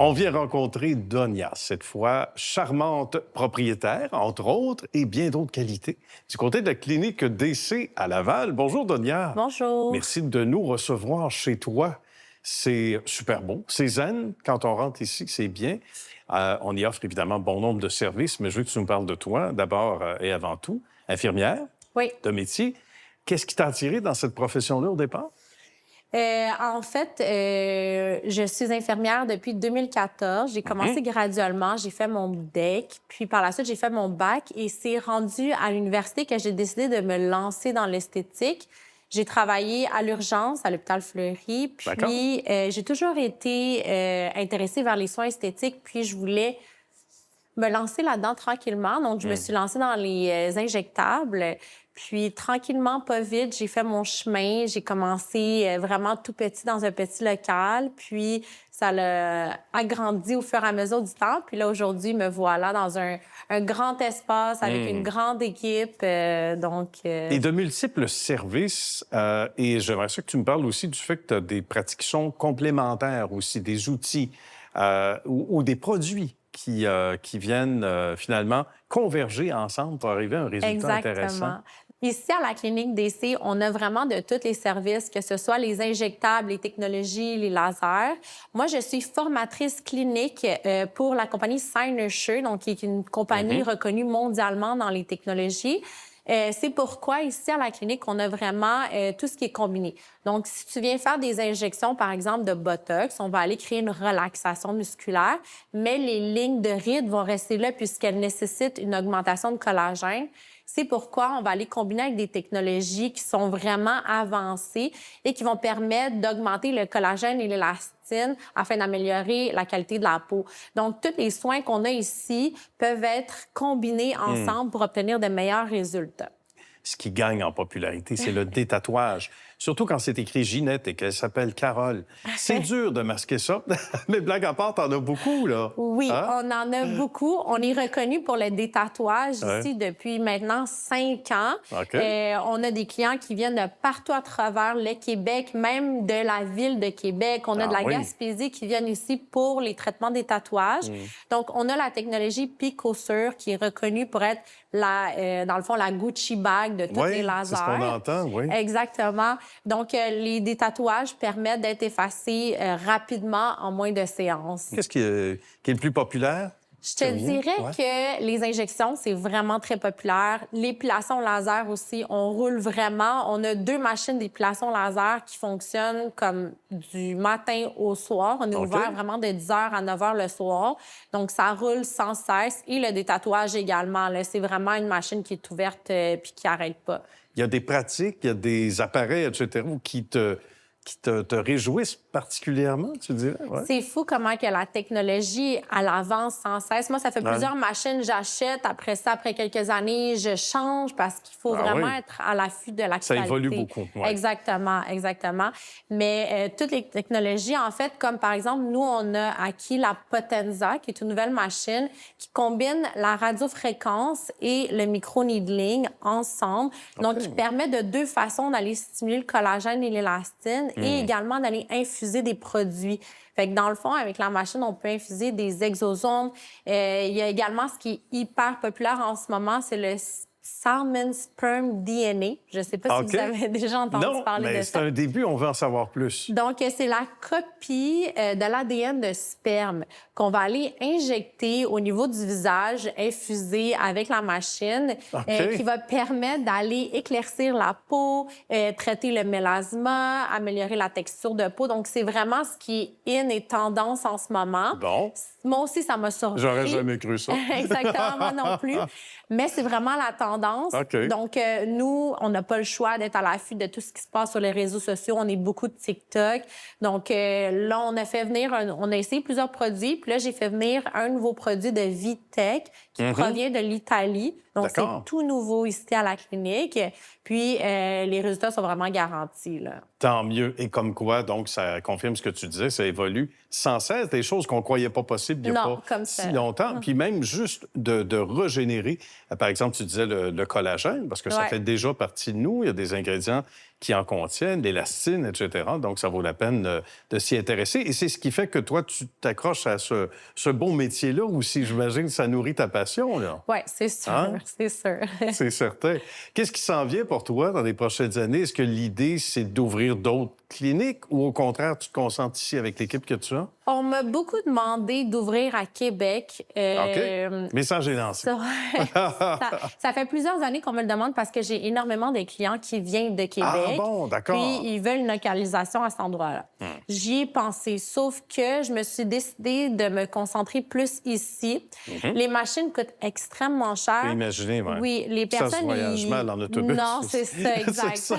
On vient rencontrer Donia, cette fois charmante propriétaire, entre autres, et bien d'autres qualités, du côté de la clinique DC à Laval. Bonjour, Donia. Bonjour. Merci de nous recevoir chez toi. C'est super beau, c'est zen. Quand on rentre ici, c'est bien. On y offre évidemment bon nombre de services, mais je veux que tu nous parles de toi, d'abord et avant tout. Infirmière Oui. de métier. Qu'est-ce qui t'a attiré dans cette profession-là au départ? Je suis infirmière depuis 2014. J'ai commencé graduellement, j'ai fait mon DEC, puis par la suite, j'ai fait mon bac et c'est rendu à l'université que j'ai décidé de me lancer dans l'esthétique. J'ai travaillé à l'urgence à l'hôpital Fleury, D'accord. puis j'ai toujours été intéressée vers les soins esthétiques, puis je voulais me lancer là-dedans tranquillement. Donc, je me suis lancée dans les injectables. Puis, tranquillement, pas vite, j'ai fait mon chemin. J'ai commencé vraiment tout petit dans un petit local. Puis, ça l'a agrandi au fur et à mesure du temps. Puis là, aujourd'hui, me voilà dans un grand espace avec une grande équipe. Et de multiples services. Et j'aimerais ça que tu me parles aussi du fait que tu as des pratiques qui sont complémentaires aussi, des outils ou des produits qui viennent finalement converger ensemble pour arriver à un résultat intéressant. Exactement. Ici, à la clinique DC, on a vraiment de tous les services, que ce soit les injectables, les technologies, les lasers. Moi, je suis formatrice clinique pour la compagnie Cynosure, donc qui est une compagnie reconnue mondialement dans les technologies. C'est pourquoi, ici, à la clinique, on a vraiment tout ce qui est combiné. Donc, si tu viens faire des injections, par exemple, de Botox, on va aller créer une relaxation musculaire, mais les lignes de rides vont rester là puisqu'elles nécessitent une augmentation de collagène. C'est pourquoi on va aller combiner avec des technologies qui sont vraiment avancées et qui vont permettre d'augmenter le collagène et l'élastine afin d'améliorer la qualité de la peau. Donc, tous les soins qu'on a ici peuvent être combinés ensemble pour obtenir de meilleurs résultats. Ce qui gagne en popularité, c'est le détatouage. Surtout quand c'est écrit Ginette et qu'elle s'appelle Carole. C'est dur de masquer ça. Mais blague à part, t'en as beaucoup, là. Oui, Hein? on en a beaucoup. On est reconnu pour le détatouage ici depuis maintenant 5 ans. OK. On a des clients qui viennent de partout à travers le Québec, même de la ville de Québec. On a de la Gaspésie qui viennent ici pour les traitements des tatouages. Donc, on a la technologie PicoSure qui est reconnue pour être dans le fond, la Gucci bag de tous les lasers. C'est ce qu'on entend, oui. Exactement. Donc, les détatouages permettent d'être effacés rapidement en moins de séances. Qu'est-ce qui est le plus populaire? Je te dirais que les injections, c'est vraiment très populaire. L'épilation laser aussi, on roule vraiment. On a 2 machines d'épilation laser qui fonctionnent comme du matin au soir. On est ouvert vraiment de 10 h à 9 h le soir. Donc, ça roule sans cesse. Et le détatouage également. C'est vraiment une machine qui est ouverte puis qui n'arrête pas. Il y a des pratiques, il y a des appareils, etc., qui te réjouissent particulièrement, tu dirais? Ouais. C'est fou comment que la technologie, elle avance sans cesse. Moi, ça fait plusieurs machines que j'achète. Après ça, après quelques années, je change parce qu'il faut vraiment être à l'affût de l'actualité. Ça évolue beaucoup. Ouais. Exactement, exactement. Mais toutes les technologies, en fait, comme par exemple, nous, on a acquis la Potenza, qui est une nouvelle machine qui combine la radiofréquence et le micro-needling ensemble. Donc, qui permet de 2 façons d'aller stimuler le collagène et l'élastine et également d'aller infuser des produits. Fait que dans le fond, avec la machine, on peut infuser des exosomes. Il y a également ce qui est hyper populaire en ce moment, c'est le Salmon Sperm DNA. Je ne sais pas si vous avez déjà entendu parler de ça. C'est un début, on veut en savoir plus. Donc, c'est la copie de l'ADN de sperme qu'on va aller injecter au niveau du visage, infuser avec la machine, qui va permettre d'aller éclaircir la peau, traiter le mélasma, améliorer la texture de peau. Donc, c'est vraiment ce qui est in et tendance en ce moment. Bon. Moi aussi, ça m'a surpris. J'aurais jamais cru ça. Exactement, moi non plus. Mais c'est vraiment la tendance. Donc, nous, on n'a pas le choix d'être à l'affût de tout ce qui se passe sur les réseaux sociaux. On est beaucoup de TikTok. Donc, là, on a fait venir, on a essayé plusieurs produits. Puis là, j'ai fait venir un nouveau produit de Vitech qui provient de l'Italie. Donc, c'est tout nouveau ici à la clinique. Puis, les résultats sont vraiment garantis, là. Tant mieux. Et comme quoi, donc, ça confirme ce que tu disais, ça évolue sans cesse. Des choses qu'on ne croyait pas possibles il n'y a pas si longtemps. Puis même juste de régénérer, par exemple, tu disais le collagène, parce que ça fait déjà partie de nous. Il y a des ingrédients qui en contiennent, l'élastine, etc. Donc, ça vaut la peine de s'y intéresser. Et c'est ce qui fait que toi, tu t'accroches à ce beau métier-là aussi. J'imagine que ça nourrit ta passion, là. Oui, c'est sûr, Hein? c'est sûr. C'est certain. Qu'est-ce qui s'en vient pour toi dans les prochaines années? Est-ce que l'idée, c'est d'ouvrir d'autres cliniques ou au contraire, tu te concentres ici avec l'équipe que tu as? On m'a beaucoup demandé d'ouvrir à Québec. OK. Message est lancé. Ça fait plusieurs années qu'on me le demande parce que j'ai énormément de clients qui viennent de Québec. Ah bon, d'accord. Puis ils veulent une localisation à cet endroit-là. J'y ai pensé, sauf que je me suis décidée de me concentrer plus ici. Les machines coûtent extrêmement cher. Tu peux imaginer, ouais. Oui, les personnes... Ça se voyage mal en autobus. Non, c'est ça, exact. C'est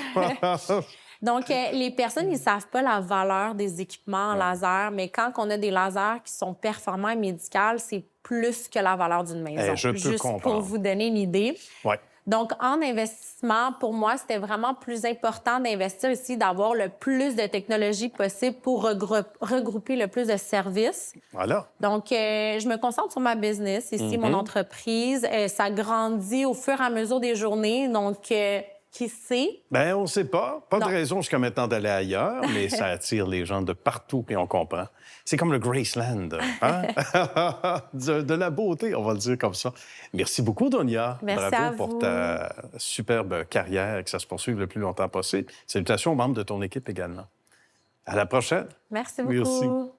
ça. Donc, les personnes, ils ne savent pas la valeur des équipements en laser, mais quand on a des lasers qui sont performants et médicaux, c'est plus que la valeur d'une maison. Je peux Juste comprendre. pour vous donner une idée. Ouais. Donc, en investissement, pour moi, c'était vraiment plus important d'investir ici, d'avoir le plus de technologies possible pour regrouper le plus de services. Voilà. Donc, je me concentre sur ma business ici, mon entreprise. Ça grandit au fur et à mesure des journées. Donc, qui sait? Bien, on ne sait pas. Pas de Non. raison jusqu'à maintenant d'aller ailleurs, mais ça attire les gens de partout, puis on comprend. C'est comme le Graceland, hein? de la beauté, on va le dire comme ça. Merci beaucoup, Donia. Merci Bravo à pour vous. ta superbe carrière et que ça se poursuive le plus longtemps possible. Salutations aux membres de ton équipe également. À la prochaine. Merci beaucoup. Merci.